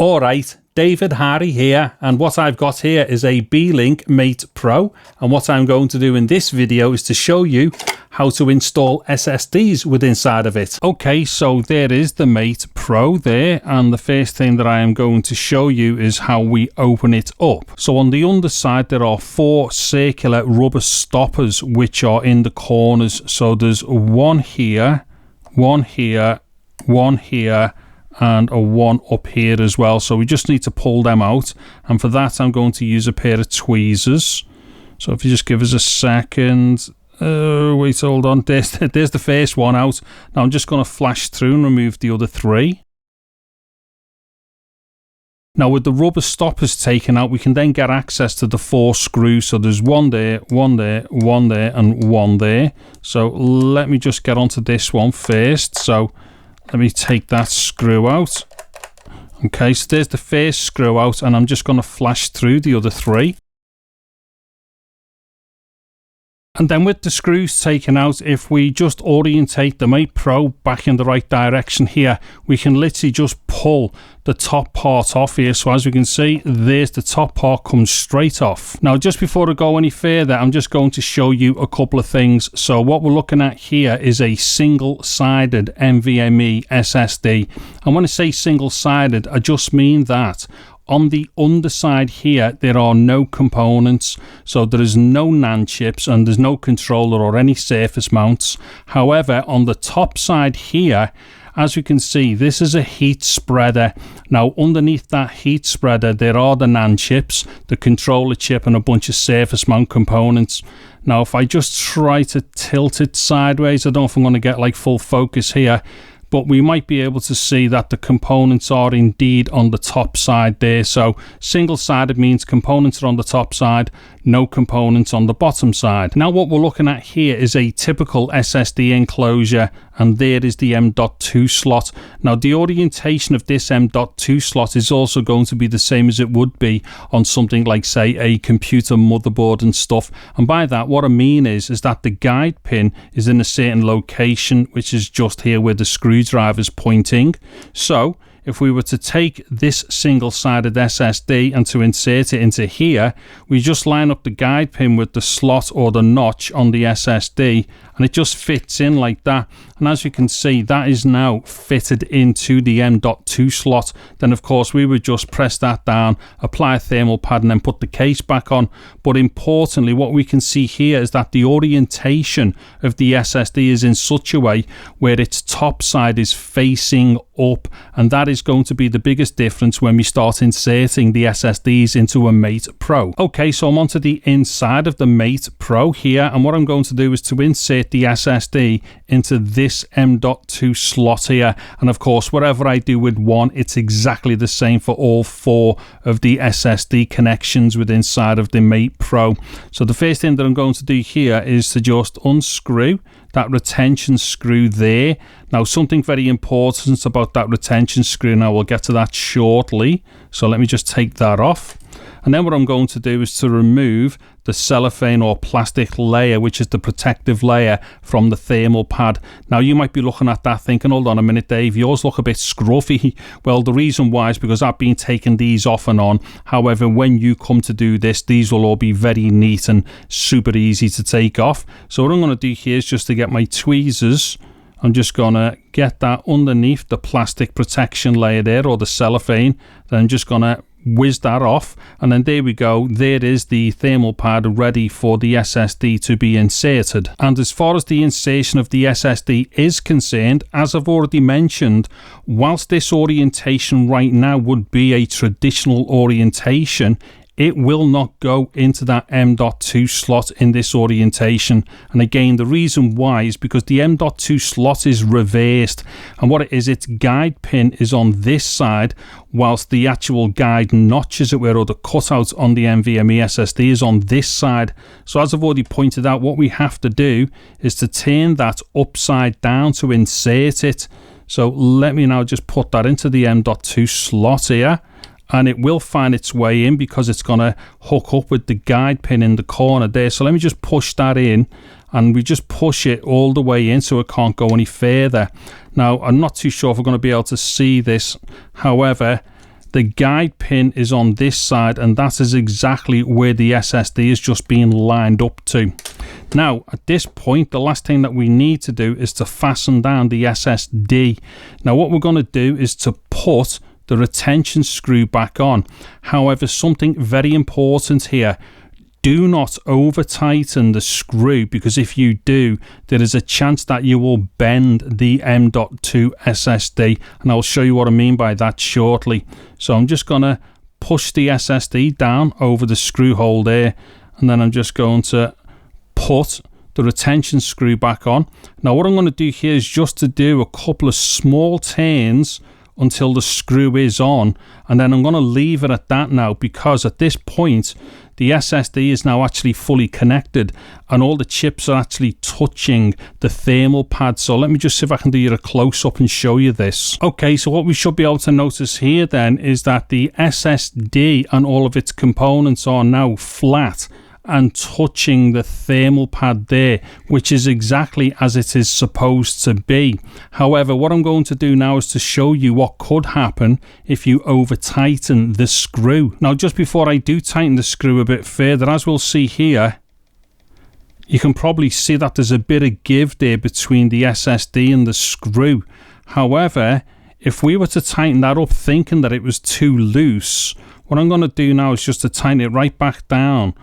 Alright, David Harry here, and what I've got here is a Beelink Mate Pro, and what I'm going to do in this video is to show you how to install SSDs with inside of it. Okay, so there is the Mate Pro there, and the first thing that I am going to show you is how we open it up. So on the underside there are 4 circular rubber stoppers which are in the corners. So there's one here, one here, one here, and a one up here as well. So we just need to pull them out, and for that I'm going to use a pair of tweezers. So if you just give us a second. Wait, hold on. There's the first one out. Now I'm just going to flash through and remove the other 3. Now with the rubber stoppers taken out, we can then get access to the 4 screws. So there's one there, one there, one there, and one there. So let me just get onto this one first. So let me take that screw out. Okay, so there's the first screw out, and I'm just going to flash through the other 3. And then with the screws taken out, if we just orientate the Mate Pro back in the right direction here, we can literally just pull the top part off here. So as we can see, there's the top part comes straight off. Now just before I go any further, I'm just going to show you a couple of things. So what we're looking at here is a single-sided NVMe SSD. And when I say single-sided, I just mean that on the underside here, there are no components, so there is no NAND chips and there's no controller or any surface mounts. However, on the top side here, as you can see, this is a heat spreader. Now, underneath that heat spreader, there are the NAND chips, the controller chip, and a bunch of surface mount components. Now, if I just try to tilt it sideways, I don't know if I'm going to get like full focus here, but we might be able to see that the components are indeed on the top side there. So single-sided means components are on the top side, no components on the bottom side. Now what we're looking at here is a typical SSD enclosure, and there is the M.2 slot. Now the orientation of this M.2 slot is also going to be the same as it would be on something like, say, a computer motherboard and stuff. And by that, what I mean is that the guide pin is in a certain location, which is just here where the screwdriver is pointing. So if we were to take this single-sided SSD and to insert it into here, we just line up the guide pin with the slot or the notch on the SSD, and it just fits in like that. And as you can see, that is now fitted into the M.2 slot. Then of course we would just press that down, apply a thermal pad, and then put the case back on. But importantly, what we can see here is that the orientation of the SSD is in such a way where its top side is facing up, and that is going to be the biggest difference when we start inserting the SSDs into a Mate Pro. Okay, so I'm onto the inside of the Mate Pro here, and what I'm going to do is to insert the SSD into this M.2 slot here. And of course, whatever I do with one, it's exactly the same for all 4 of the SSD connections within inside of the Mate Pro. So the first thing that I'm going to do here is to just unscrew that retention screw there. Now something very important about that retention screw, now we'll get to that shortly, so let me just take that off. And then what I'm going to do is to remove the cellophane or plastic layer, which is the protective layer from the thermal pad. Now you might be looking at that thinking, hold on a minute Dave, yours look a bit scruffy. Well, the reason why is because I've been taking these off and on. However, when you come to do this, these will all be very neat and super easy to take off. So what I'm going to do here is just to get my tweezers, I'm just going to get that underneath the plastic protection layer there, or the cellophane. Then I'm just going to whiz that off, and then there we go, there is the thermal pad ready for the SSD to be inserted. And as far as the insertion of the SSD is concerned, as I've already mentioned, whilst this orientation right now would be a traditional orientation, it will not go into that M.2 slot in this orientation. And again, the reason why is because the M.2 slot is reversed, and what it is, its guide pin is on this side, whilst the actual guide notch, as it were, or the cutout on the NVMe SSD is on this side. So as I've already pointed out, what we have to do is to turn that upside down to insert it. So let me now just put that into the M.2 slot here, and it will find its way in because it's going to hook up with the guide pin in the corner there. So let me just push that in, and we just push it all the way in so it can't go any further. Now, I'm not too sure if we're going to be able to see this. However, The guide pin is on this side, and that is exactly where the SSD is just being lined up to. Now, at this point, the last thing that we need to do is to fasten down the SSD. Now, what we're going to do is to put the retention screw back on. However, something very important here. Do not over tighten the screw, because if you do, there is a chance that you will bend the M.2 SSD, and I'll show you what I mean by that shortly. So I'm just going to push the SSD down over the screw hole there, and then I'm just going to put the retention screw back on. Now what I'm going to do here is just to do a couple of small turns until the screw is on, and then I'm going to leave it at that now, because at this point the SSD is now actually fully connected and all the chips are actually touching the thermal pad. So let me just see if I can do a close up and show you this. Okay, so what we should be able to notice here then is that the SSD and all of its components are now flat and touching the thermal pad there, which is exactly as it is supposed to be. However, what I'm going to do now is to show you what could happen if you over tighten the screw. Now, just before I do tighten the screw a bit further, as we'll see here, you can probably see that there's a bit of give there between the SSD and the screw. However, if we were to tighten that up thinking that it was too loose, what I'm going to do now is just to tighten it right back down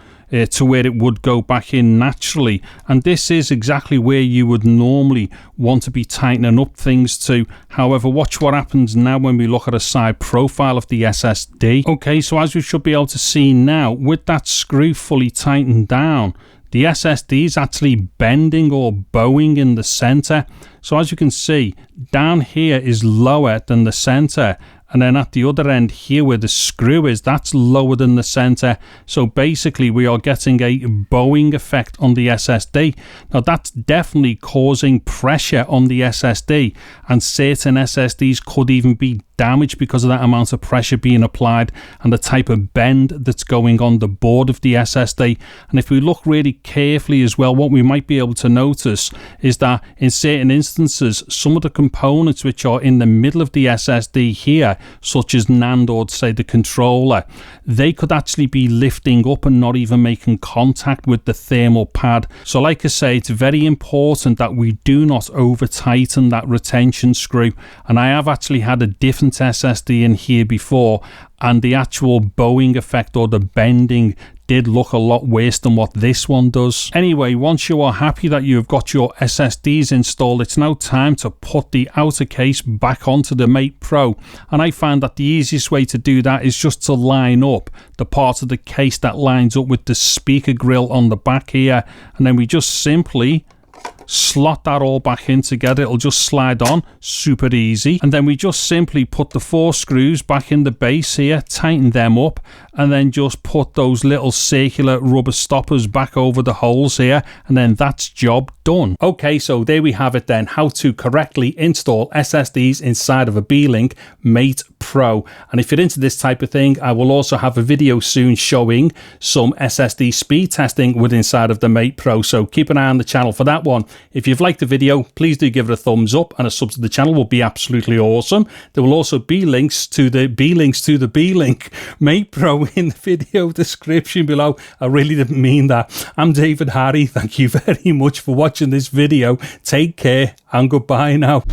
to where it would go back in naturally, and this is exactly where you would normally want to be tightening up things to. However, watch what happens now when we look at a side profile of the SSD. Okay, so as we should be able to see now, with that screw fully tightened down, the SSD is actually bending or bowing in the center. So as you can see, down here is lower than the center, and then at the other end here where the screw is, that's lower than the center. So basically we are getting a bowing effect on the SSD. Now that's definitely causing pressure on the SSD, and certain SSDs could even be damaged because of that amount of pressure being applied and the type of bend that's going on the board of the SSD. And if we look really carefully as well, what we might be able to notice is that in certain instances, some of the components which are in the middle of the SSD here, such as NAND or say the controller, they could actually be lifting up and not even making contact with the thermal pad. So like I say, it's very important that we do not over tighten that retention screw. And I have actually had a different SSD in here before, and the actual bowing effect or the bending did look a lot worse than what this one does. Anyway, once you are happy that you've got your SSDs installed, it's now time to put the outer case back onto the Mate Pro. And I found that the easiest way to do that is just to line up the part of the case that lines up with the speaker grill on the back here, and then we just simply slot that all back in together. It'll just slide on, super easy. And then we just simply put the 4 screws back in the base here, tighten them up, and then just put those little circular rubber stoppers back over the holes here, and then that's job done. Okay, so there we have it then, how to correctly install SSDs inside of a Beelink Mate Pro. And if you're into this type of thing, I will also have a video soon showing some SSD speed testing with inside of the Mate Pro, so keep an eye on the channel for that one. If you've liked the video, please do give it a thumbs up, and a sub to the channel will be absolutely awesome. There will also be links to the Beelink Mate Pro in the video description below. I really didn't mean that. I'm David Harry. Thank you very much for watching this video. Take care and goodbye now.